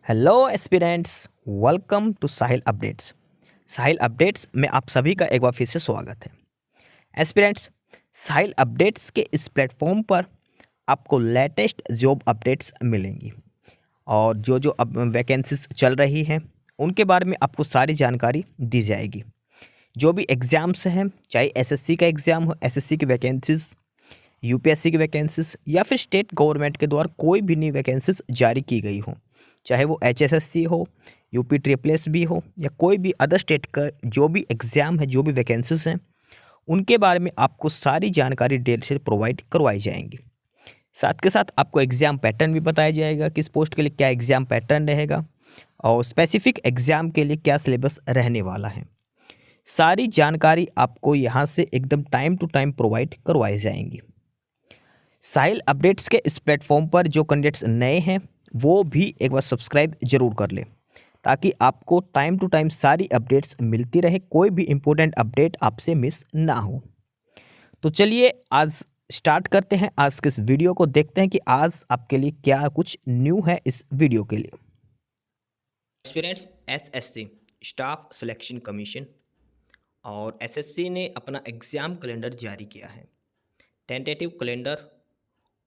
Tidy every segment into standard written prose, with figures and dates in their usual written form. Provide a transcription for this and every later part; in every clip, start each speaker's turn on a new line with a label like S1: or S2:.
S1: Hello aspirants, welcome to Sahil updates. Sahil updates में आप सभी का एक बार फिर से स्वागत है। एस्पिरेंट्स, साहिल अपडेट्स के इस प्लेटफॉर्म पर आपको लेटेस्ट जॉब अपडेट्स मिलेंगी और जो अब वैकेंसीज चल रही हैं उनके बारे में आपको सारी जानकारी दी जाएगी। जो भी एग्ज़ाम्स हैं, चाहे एसएससी का एग्ज़ाम हो, एसएससी की वैकेंसीज, यूपीएससी की वैकेंसीज या फिर स्टेट गवर्नमेंट के द्वारा कोई भी नई वैकेंसीज जारी की गई हो, चाहे वो एचएसएससी हो, यूपी ट्रिपल एस भी हो या कोई भी अदर स्टेट का जो भी एग्ज़ाम है, जो भी वैकेंसीज हैं, उनके बारे में आपको सारी जानकारी डिटेल से प्रोवाइड करवाई जाएंगी। साथ के साथ आपको एग्ज़ाम पैटर्न भी बताया जाएगा, किस पोस्ट के लिए क्या एग्ज़ाम पैटर्न रहेगा और स्पेसिफिक एग्ज़ाम के लिए क्या सिलेबस रहने वाला है। सारी जानकारी आपको यहाँ से एकदम टाइम टू टाइम प्रोवाइड करवाई जाएंगी। साहिल अपडेट्स के इस प्लेटफॉर्म पर जो कैंडिडेट्स नए हैं वो भी एक बार सब्सक्राइब जरूर कर लें, ताकि आपको टाइम टू टाइम सारी अपडेट्स मिलती रहे, कोई भी इम्पोर्टेंट अपडेट आपसे मिस ना हो। तो चलिए आज स्टार्ट करते हैं, आज के इस वीडियो को देखते हैं कि आज आपके लिए क्या कुछ न्यू है इस वीडियो के लिए।
S2: Aspirants SSC staff selection commission और एसएससी ने अपना एग्ज़ाम कैलेंडर जारी किया है। Tentative calendar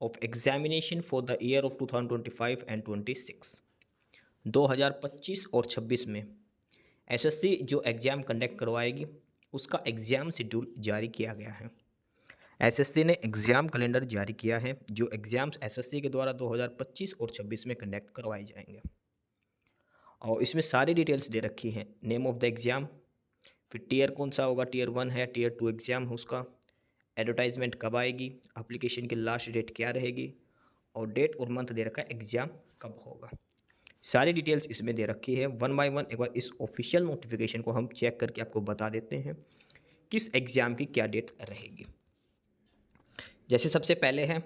S2: of examination for the year of 2025 and 26 2025 और 26 में एसएससी जो एग्ज़ाम कंडक्ट करवाएगी उसका एग्ज़ाम शेड्यूल जारी किया गया है। एसएससी ने एग्ज़ाम कैलेंडर जारी किया है जो एग्ज़ाम्स एसएससी के द्वारा 2025 और 26 में कंडक्ट करवाए जाएंगे और इसमें सारी डिटेल्स दे रखी हैं। नेम ऑफ द एग्ज़ाम, फिर टीयर कौन सा होगा, टीयर 1 है, टीयर 2 एग्ज़ाम है उसका, एडवर्टाइजमेंट कब आएगी, एप्लीकेशन की लास्ट डेट क्या रहेगी और डेट और मंथ दे रखा है एग्ज़ाम कब होगा। सारी डिटेल्स इसमें दे रखी है। वन बाय वन एक बार इस ऑफिशियल नोटिफिकेशन को हम चेक करके आपको बता देते हैं किस एग्ज़ाम की क्या डेट रहेगी। जैसे सबसे पहले है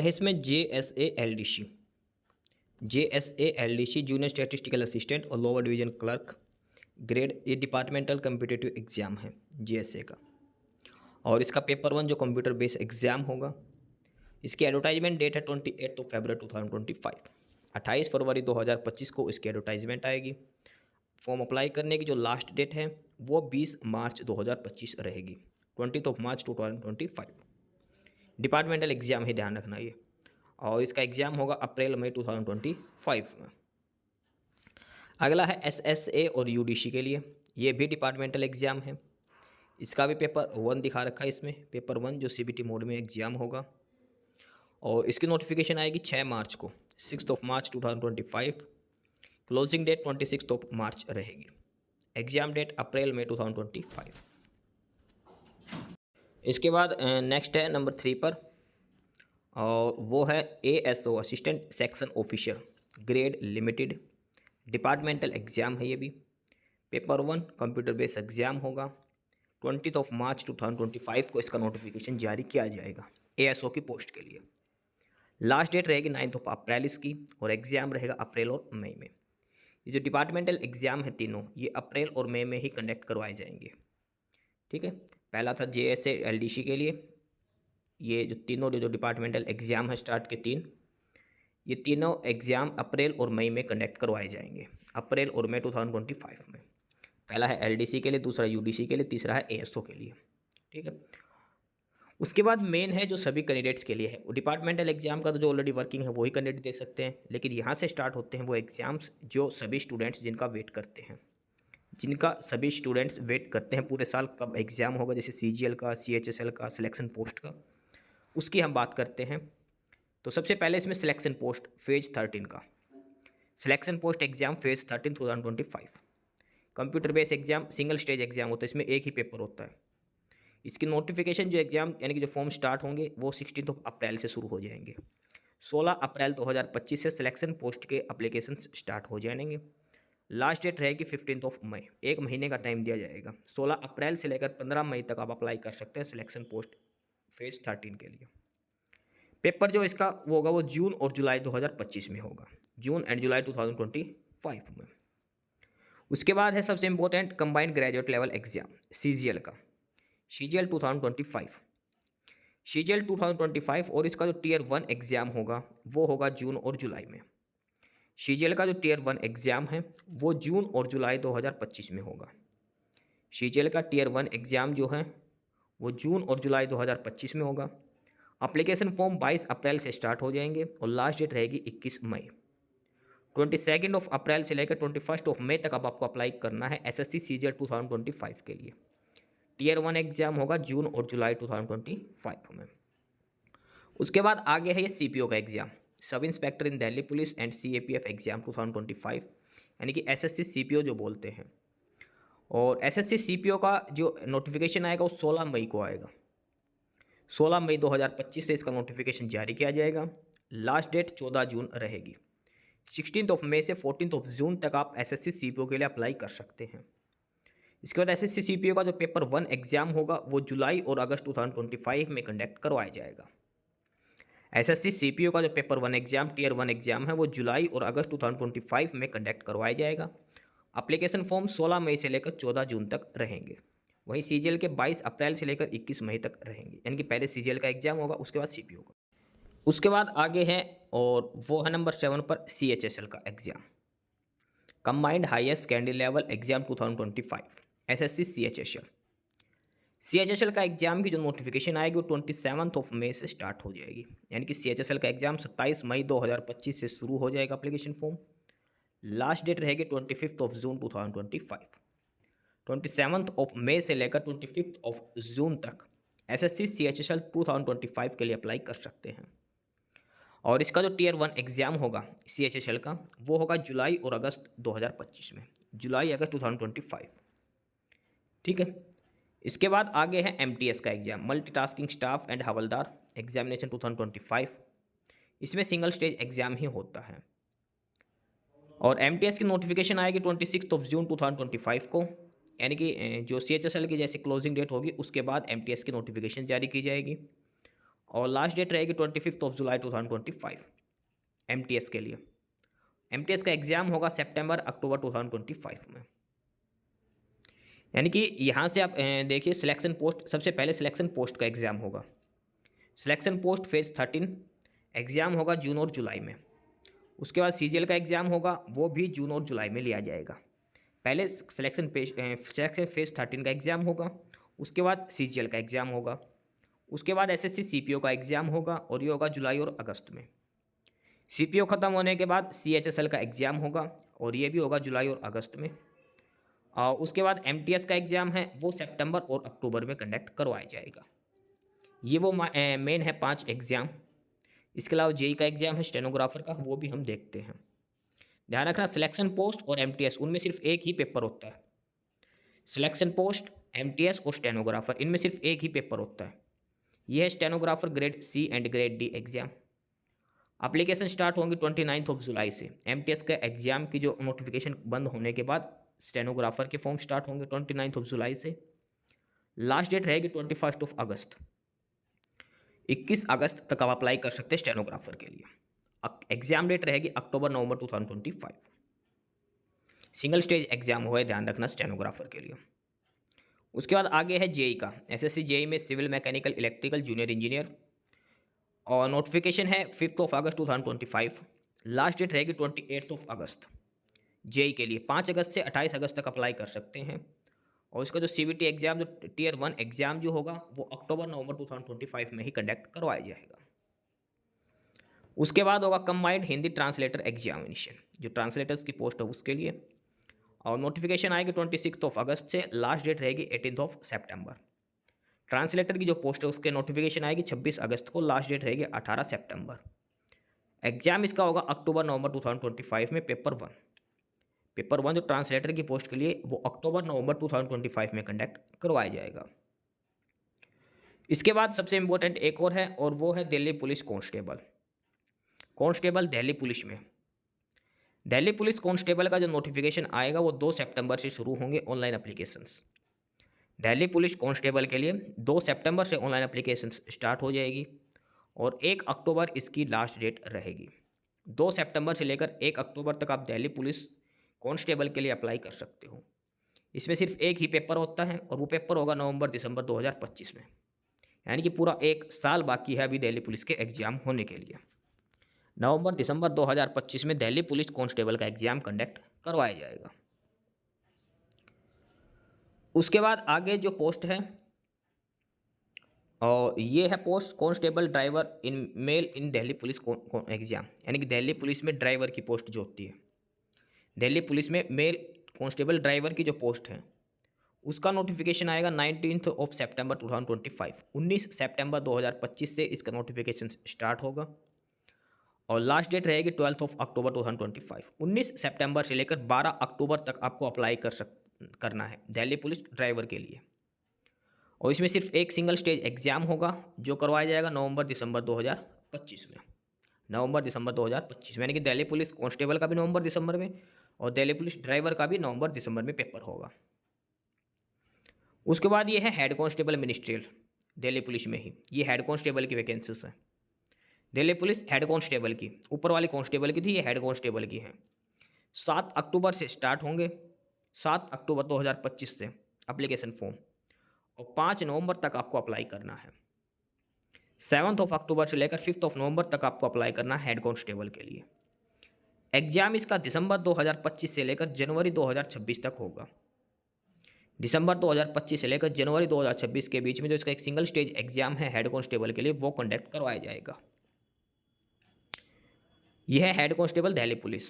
S2: इसमें JSA LDC junior statistical assistant और लोअर डिवीजन क्लर्क ग्रेड, ये डिपार्टमेंटल कम्पिटिटिव एग्ज़ाम है JSA का और इसका पेपर 1 जो कंप्यूटर बेस्ड एग्ज़ाम होगा। इसकी एडवर्टाइजमेंट डेट है 28 फरवरी 2025, 28 फरवरी 2025 को इसकी एडवर्टाइजमेंट आएगी। फॉर्म अप्लाई करने की जो लास्ट डेट है वो 20 मार्च 2025 रहेगी, 20 मार्च 2025। डिपार्टमेंटल एग्ज़ाम है, ध्यान रखना ये, और इसका एग्ज़ाम होगा अप्रैल मई 2025 में। अगला है SSA और UDC के लिए, ये भी डिपार्टमेंटल एग्ज़ाम है। इसका भी पेपर 1 दिखा रखा है इसमें, पेपर 1 जो CBT मोड में एग्ज़ाम होगा और इसकी नोटिफिकेशन आएगी 6 मार्च को, 6 मार्च 2025। क्लोजिंग डेट 26 मार्च रहेगी। एग्ज़ाम डेट अप्रैल मई 2025। इसके बाद नेक्स्ट है नंबर 3 पर और वो है ASO assistant section officer grade limited, departmental exam है ये भी। पेपर 1 कंप्यूटर बेस्ड एग्ज़ाम होगा। 20 मार्च 2025 को इसका नोटिफिकेशन जारी किया जाएगा ASO की पोस्ट के लिए। लास्ट डेट रहेगी 9 अप्रैल इसकी और एग्ज़ाम रहेगा अप्रैल और मई में। ये जो डिपार्टमेंटल एग्ज़ाम है तीनों, ये अप्रैल और मई में ही कंडक्ट करवाए जाएंगे। ठीक है, पहला था JSA LDC के लिए, ये जो तीनों जो डिपार्टमेंटल एग्ज़ाम है स्टार्ट के 3, ये तीनों एग्ज़ाम अप्रैल और मई में कंडक्ट करवाए जाएंगे, अप्रैल और मई 2025 में। पहला है LDC के लिए, दूसरा UDC के लिए, तीसरा है ASO के लिए। ठीक है, उसके बाद मेन है जो सभी कैंडिडेट्स के लिए है, वो डिपार्टमेंटल एग्जाम का तो जो ऑलरेडी वर्किंग है वही कैंडिडेट दे सकते हैं, लेकिन यहाँ से स्टार्ट होते हैं वो एग्ज़ाम्स जो सभी स्टूडेंट्स जिनका वेट करते हैं, पूरे साल कब एग्ज़ाम होगा, जैसे CGL का, CHSL का, सिलेक्शन पोस्ट का, उसकी हम बात करते हैं। तो सबसे पहले इसमें सिलेक्शन पोस्ट फेज 13 का, selection post exam phase 13 2025। Computer based exam single stage exam होता है, इसमें एक ही पेपर होता है। इसकी नोटिफिकेशन जो एग्ज़ाम यानी कि जो फॉर्म स्टार्ट होंगे वो 16 अप्रैल से शुरू हो जाएंगे। 16 अप्रैल 2025 से सिलेक्शन पोस्ट के अप्लीकेशन स्टार्ट हो जाएंगे। लास्ट डेट रहेगी 15 मई, एक महीने का टाइम दिया जाएगा। 16 अप्रैल से लेकर 15 मई तक आप अप्लाई कर सकते हैं सिलेक्शन पोस्ट फेज 13 के लिए। पेपर जो इसका वो होगा वो जून और जुलाई 2025 में होगा, जून एंड जुलाई 2025 में। उसके बाद है सबसे important combined graduate level exam CGL का, CGL 2025। सीजीएल 2025 और इसका जो टीयर 1 एग्ज़ाम होगा वो होगा जून और जुलाई में। सीजीएल का जो टीयर 1 एग्ज़ाम है वो जून और जुलाई 2025 में होगा। सीजीएल का टीयर 1 एग्ज़ाम जो है वो जून और जुलाई 2025 में होगा। एप्लीकेशन फॉर्म 22 अप्रैल से स्टार्ट हो जाएंगे और लास्ट डेट रहेगी 21 मई। 22 ऑफ अप्रैल से लेकर 21 ऑफ मई तक अब आपको अप्लाई करना है एसएससी सीजीएल 2025 के लिए। टीयर 1 एग्ज़ाम होगा जून और जुलाई 2025 में। उसके बाद आगे है ये सीपीओ का exam, sub inspector in Delhi police and CAPF exam 2025, यानी कि एसएससी सीपीओ जो बोलते हैं। और एसएससी सीपीओ का जो नोटिफिकेशन आएगा वो 16 मई को आएगा। 16 मई 2025 से इसका नोटिफिकेशन जारी किया जाएगा। लास्ट डेट 14 जून रहेगी। 16 ऑफ मई से 14 ऑफ जून तक आप एसएससी सीपीओ के लिए अप्लाई कर सकते हैं। इसके बाद एसएससी सीपीओ का जो पेपर 1 एग्ज़ाम होगा वो जुलाई और अगस्त 2025 में कंडक्ट करवाया जाएगा। एसएससी सीपीओ का जो पेपर 1 एग्ज़ाम टीयर 1 एग्ज़ाम है वो जुलाई और अगस्त 2025 में कंडक्ट करवाया जाएगा। एप्लीकेशन फॉर्म 16 मई से लेकर 14 जून तक रहेंगे। वहीं सीजीएल के 22 अप्रैल से लेकर 21 मई तक रहेंगे, यानी कि पहले सीजीएल का एग्ज़ाम होगा उसके बाद सीपीओ का। उसके बाद आगे है और वो है नंबर 7 पर सीएचएसएल का exam, combined higher secondary level exam 2025 SSC CHSL. CHSL का एग्ज़ाम की जो नोटिफिकेशन आएगी वो 27 ऑफ मई से स्टार्ट हो जाएगी, यानी कि सीएचएसएल का एग्ज़ाम 27 मई 2025 से शुरू हो जाएगा एप्लीकेशन फॉर्म। लास्ट डेट रहेगी 25 ऑफ जून 2025। 27 ऑफ मई से लेकर 25 ऑफ जून तक एसएससी सीएचएसएल 2025 के लिए अप्लाई कर सकते हैं। और इसका जो टीयर 1 एग्ज़ाम होगा सीएचएसएल का वो होगा जुलाई और अगस्त 2025 में, जुलाई अगस्त 2025। ठीक है। इसके बाद आगे है एमटीएस का exam, multitasking staff and havildar examination 2025। इसमें सिंगल स्टेज एग्ज़ाम ही होता है और एमटीएस की नोटिफिकेशन आएगी 26 ऑफ जून 2025 को, यानी कि जो सीएचएसएल की जैसे क्लोजिंग डेट होगी उसके बाद एमटीएस की नोटिफिकेशन जारी की जाएगी और लास्ट डेट रहेगी 25 ऑफ जुलाई 2025 एमटीएस के लिए। एमटीएस का एग्ज़ाम होगा सितंबर अक्टूबर 2025 में, यानी कि यहाँ से आप देखिए सिलेक्शन पोस्ट, सबसे पहले सिलेक्शन पोस्ट का एग्ज़ाम होगा। सिलेक्शन पोस्ट फेज़ 13 एग्ज़ाम होगा जून और जुलाई में। उसके बाद सीजीएल का एग्ज़ाम होगा वो भी जून और जुलाई में लिया जाएगा। पहले सिलेक्शन फेज़ 13 का एग्ज़ाम होगा, उसके बाद सीजीएल का एग्ज़ाम होगा, उसके बाद एसएससी सीपीओ का एग्ज़ाम होगा और ये होगा जुलाई और अगस्त में। सीपीओ ख़त्म होने के बाद सीएचएसएल का एग्ज़ाम होगा और ये भी होगा जुलाई और अगस्त में। और उसके बाद एमटीएस का एग्ज़ाम है वो सितंबर और अक्टूबर में कंडक्ट करवाया जाएगा। ये वो मेन है 5 एग्ज़ाम। इसके अलावा जेई का एग्ज़ाम है स्टेनोग्राफर का, वो भी हम देखते हैं। ध्यान रखना सिलेक्शन पोस्ट और एमटीएस उनमें सिर्फ एक ही पेपर होता है। सिलेक्शन पोस्ट, एमटीएस और स्टेनोग्राफर इनमें सिर्फ एक ही पेपर होता है। यह है stenographer grade C and grade D exam. Application start होंगी 29 ऑफ जुलाई से। एमटीएस का एग्ज़ाम की जो नोटिफिकेशन बंद होने के बाद स्टेनोग्राफर के फॉर्म स्टार्ट होंगे 29 ऑफ जुलाई से। लास्ट डेट रहेगी 21 ऑफ अगस्त। 21 अगस्त तक आप अप्लाई कर सकते हैं स्टेनोग्राफर के लिए। एग्ज़ाम डेट रहेगी अक्टूबर नवंबर 2025। सिंगल स्टेज एग्ज़ाम हुआ है, ध्यान रखना स्टेनोग्राफर के लिए। उसके बाद आगे है जेई का, एसएससी जेई में civil mechanical electrical junior engineer और नोटिफिकेशन है 5 ऑफ अगस्त 2025। लास्ट डेट रहेगी 28 ऑफ अगस्त। जेई के लिए 5 अगस्त से 28 अगस्त तक अप्लाई कर सकते हैं। और इसका जो सीवीटी एग्ज़ाम, जो टीयर 1 एग्ज़ाम जो होगा वो अक्टूबर नवंबर 2025 में ही कंडक्ट करवाया जाएगा। उसके बाद होगा कंबाइंड हिंदी ट्रांसलेटर एग्जामिनेशन, जो ट्रांसलेटर्स की पोस्ट है उसके लिए। और नोटिफिकेशन आएगी 26 ऑफ अगस्त से, लास्ट डेट रहेगी 18 ऑफ सितंबर। ट्रांसलेटर की जो पोस्ट है उसके नोटिफिकेशन आएगी 26 अगस्त को, लास्ट डेट रहेगी 18 सितंबर। एग्ज़ाम इसका होगा अक्टूबर नवंबर 2025 में पेपर 1। पेपर 1 जो ट्रांसलेटर की पोस्ट के लिए वो अक्टूबर नवंबर 2025 में कंडक्ट करवाया जाएगा। इसके बाद सबसे इम्पोर्टेंट एक और है और वो है Delhi police constable Delhi police में। दिल्ली पुलिस कांस्टेबल का जो नोटिफिकेशन आएगा वो 2 सितंबर से शुरू होंगे online applications. Delhi police constable के लिए 2 सितंबर से ऑनलाइन एप्लीकेशन स्टार्ट हो जाएगी और 1 अक्टूबर इसकी लास्ट डेट रहेगी। 2 सितंबर से लेकर 1 अक्टूबर तक आप दिल्ली पुलिस कांस्टेबल के लिए अप्लाई कर सकते हो। इसमें सिर्फ एक ही पेपर होता है और वो पेपर होगा नवंबर दिसंबर 2025 में, यानी कि पूरा 1 साल बाकी है अभी दिल्ली पुलिस के एग्ज़ाम होने के लिए। नवंबर दिसंबर 2025 में दिल्ली पुलिस कांस्टेबल का एग्ज़ाम कंडक्ट करवाया जाएगा। उसके बाद आगे जो पोस्ट है और ये है post constable driver in male in Delhi police exam, यानी कि दिल्ली पुलिस में ड्राइवर की पोस्ट जो होती है, दिल्ली पुलिस में मेल कांस्टेबल ड्राइवर की जो पोस्ट है उसका नोटिफिकेशन आएगा 19 ऑफ सितंबर 2025, 19 सितंबर 2025 से इसका नोटिफिकेशन स्टार्ट होगा और लास्ट डेट रहेगी 12 ऑफ अक्टूबर 2025। 19 सितंबर से लेकर 12 अक्टूबर तक आपको अप्लाई करना है दिल्ली पुलिस ड्राइवर के लिए। और इसमें सिर्फ एक सिंगल स्टेज एग्ज़ाम होगा जो करवाया जाएगा नवंबर दिसंबर 2025 में, नवंबर दिसंबर 2025 में, यानी कि दिल्ली पुलिस कांस्टेबल का भी नवंबर दिसंबर में और दिल्ली पुलिस ड्राइवर का भी नवंबर दिसंबर में पेपर होगा। उसके बाद ये है head constable ministerial, Delhi police में ही ये हेड कांस्टेबल की वैकेंसीज है। दिल्ली पुलिस हेड कांस्टेबल की, ऊपर वाली कांस्टेबल की थी, ये हेड कांस्टेबल की है। 7 अक्टूबर से स्टार्ट होंगे, 7 अक्टूबर 2025 से एप्लीकेशन फॉर्म, और 5 नवंबर तक आपको अप्लाई करना है। 7 ऑफ अक्टूबर से लेकर 5 ऑफ नवंबर तक आपको अप्लाई करना है हेड कांस्टेबल के लिए। एग्जाम इसका दिसंबर 2025 से लेकर जनवरी 2026 तक होगा। दिसंबर 2025 से लेकर जनवरी 2026 के बीच में जो इसका एक सिंगल स्टेज एग्जाम है हेड कांस्टेबल के लिए वो कंडक्ट करवाया जाएगा। यह है हेड कांस्टेबल दिल्ली पुलिस।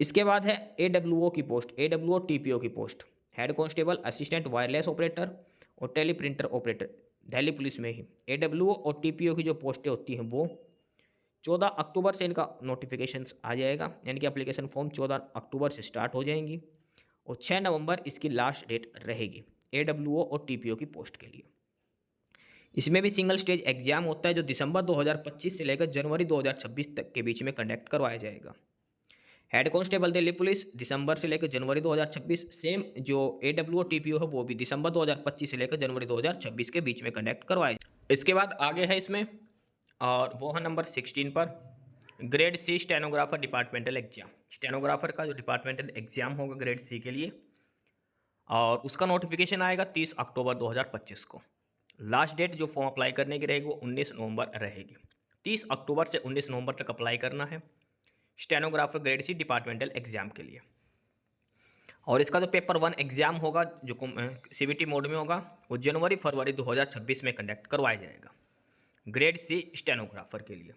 S2: इसके बाद है AWO की पोस्ट, AWO TPO की post, head constable assistant wireless operator और टेलीप्रिंटर ऑपरेटर, दिल्ली पुलिस में ही। AWO और TPO की जो पोस्टें होती हैं वो 14 अक्टूबर से इनका नोटिफिकेशन आ जाएगा, यानी कि एप्लीकेशन फॉर्म 14 अक्टूबर से स्टार्ट हो जाएंगी और 6 नवंबर इसकी लास्ट डेट रहेगी AWO और TPO की पोस्ट के लिए। इसमें भी सिंगल स्टेज एग्जाम होता है जो दिसंबर 2025 से लेकर जनवरी 2026 तक के बीच में कंडक्ट करवाया जाएगा। हेड कांस्टेबल दिल्ली पुलिस दिसंबर से लेकर जनवरी 2026, सेम जो AWO TPO है वो भी दिसंबर 2025 से लेकर जनवरी 2026 के बीच में कंडक्ट करवाया जाएगा। इसके बाद आगे है इसमें और वो है नंबर 16 पर grade C stenographer departmental exam. Stenographer का जो डिपार्टमेंटल एग्जाम होगा ग्रेड C के लिए और उसका नोटिफिकेशन आएगा 30 अक्टूबर 2025 को। लास्ट डेट जो फॉर्म अप्लाई करने की रहेगी वो 19 नवंबर रहेगी। 30 अक्टूबर से 19 नवंबर तक अप्लाई करना है stenographer grade C departmental exam के लिए। और इसका जो पेपर 1 एग्जाम होगा जो CBT मोड में होगा वो जनवरी फरवरी 2026 में कंडक्ट करवाया जाएगा ग्रेड C स्टेनोग्राफर के लिए।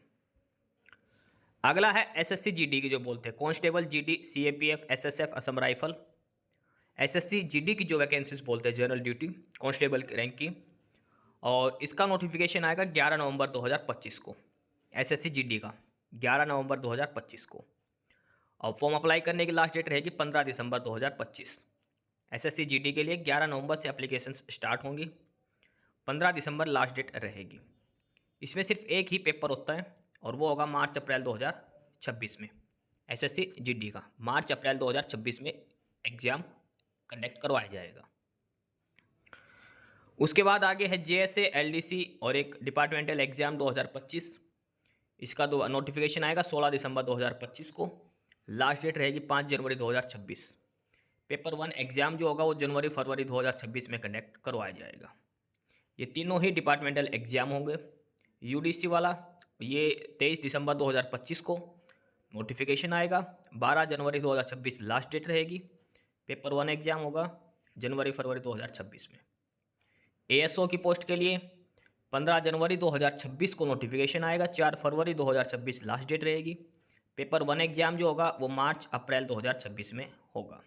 S2: अगला है SSC GD की जो बोलते हैं constable GD CAPF SSF Assam rifle. SSC GD की जो वैकेंसीज बोलते हैं जनरल ड्यूटी कांस्टेबल रैंक की, और इसका नोटिफिकेशन आएगा 11 नवंबर 2025 को। SSC GD का 11 नवंबर 2025 को, और फॉर्म अप्लाई करने की लास्ट डेट रहेगी 15 दिसंबर 2025। SSC GD के लिए 11 नवंबर से एप्लीकेशन स्टार्ट होंगी, 15 दिसंबर लास्ट डेट रहेगी। इसमें सिर्फ एक ही पेपर होता है और वो होगा मार्च अप्रैल 2026 में। SSC GD का मार्च अप्रैल 2026 में एग्ज़ाम कंडक्ट करवाया जाएगा। उसके बाद आगे है JSA LDC और एक डिपार्टमेंटल एग्ज़ाम 2025। इसका नोटिफिकेशन आएगा 16 दिसंबर 2025 को, लास्ट डेट रहेगी 5 जनवरी 2026। पेपर 1 एग्ज़ाम जो होगा वो जनवरी फरवरी 2026 में कंडक्ट करवाया जाएगा। ये तीनों ही डिपार्टमेंटल एग्ज़ाम होंगे। UDC वाला ये 23 दिसंबर 2025 को नोटिफिकेशन आएगा, 12 जनवरी 2026 लास्ट डेट रहेगी। पेपर 1 एग्ज़ाम होगा जनवरी फरवरी 2026 में। ASO की पोस्ट के लिए 15 जनवरी 2026 को नोटिफिकेशन आएगा, 4 फरवरी 2026 लास्ट डेट रहेगी। पेपर 1 एग्ज़ाम जो होगा वो मार्च अप्रैल 2026 में होगा।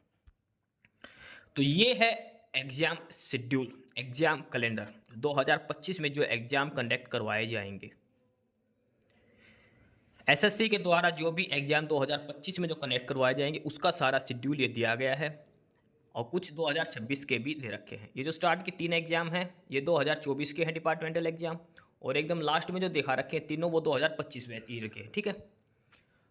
S2: तो ये है एग्ज़ाम शेड्यूल, एग्ज़ाम कैलेंडर 2025 में जो एग्ज़ाम कंडक्ट करवाए जाएंगे। SSC के द्वारा जो भी एग्ज़ाम 2025 में जो कंडक्ट करवाए जाएंगे उसका सारा शेड्यूल ये दिया गया है, और कुछ 2026 के भी दे रखे हैं। ये जो स्टार्ट के 3 एग्ज़ाम हैं ये 2024 के हैं डिपार्टमेंटल एग्ज़ाम, और एकदम लास्ट में जो दिखा रखे हैं तीनों वो 2025 में ही रखे हैं, ठीक है।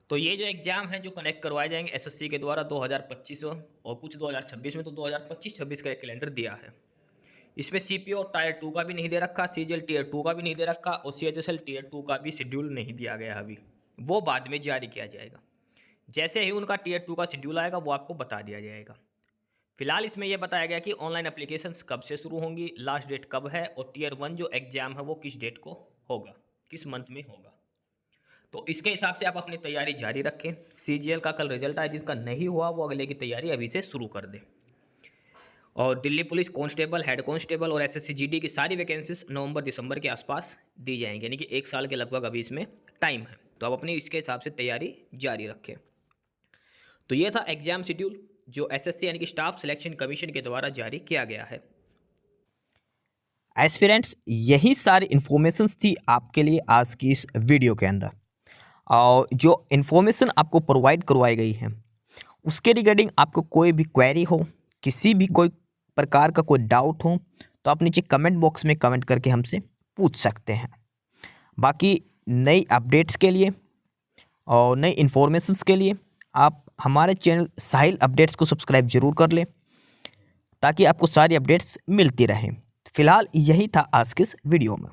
S2: तो ये जो एग्ज़ाम है जो कनेक्ट करवाए जाएंगे SSC के द्वारा 2025 और कुछ 2026 में, तो 2025-26 का एक कैलेंडर दिया है। इसमें CPO टायर 2 का भी नहीं दे रखा, CGL टीयर 2 का भी नहीं दे रखा, और CHSL टीयर 2 का भी शेड्यूल नहीं दिया गया अभी, वो बाद में जारी किया जाएगा। जैसे ही उनका टीयर 2 का शेड्यूल आएगा वो आपको बता दिया जाएगा। फिलहाल इसमें यह बताया गया कि ऑनलाइन एप्लीकेशंस कब से शुरू होंगी, लास्ट डेट कब है और टियर 1 जो एग्ज़ाम है वो किस डेट को होगा, किस मंथ में होगा। तो इसके हिसाब से आप अपनी तैयारी जारी रखें। सीजीएल का कल रिजल्ट आया, जिसका नहीं हुआ वो अगले की तैयारी अभी से शुरू कर दे। और Delhi police constable, head constable और एसएससी जीडी की सारी वैकेंसीज नवंबर दिसंबर के आसपास दी जाएंगी, यानी कि 1 साल के लगभग अभी इसमें टाइम है। तो आप अपनी इसके हिसाब से तैयारी जारी रखें। तो ये था एग्जाम शेड्यूल जो एसएससी यानी कि स्टाफ सिलेक्शन कमीशन के द्वारा जारी किया गया है।
S1: एस्पिरेंट्स, यही सारी इन्फॉर्मेशंस थी आपके लिए आज की इस वीडियो के अंदर। और जो इन्फॉर्मेशन आपको प्रोवाइड करवाई गई है उसके रिगार्डिंग आपको कोई भी क्वेरी हो, किसी भी कोई प्रकार का कोई डाउट हो, तो आप नीचे कमेंट बॉक्स में कमेंट करके हमसे पूछ सकते हैं। बाकी नई अपडेट्स के लिए और नई इन्फॉर्मेशंस के लिए आप हमारे चैनल साहिल अपडेट्स को सब्सक्राइब जरूर कर लें, ताकि आपको सारी अपडेट्स मिलती रहें। फिलहाल यही था आज के इस वीडियो में।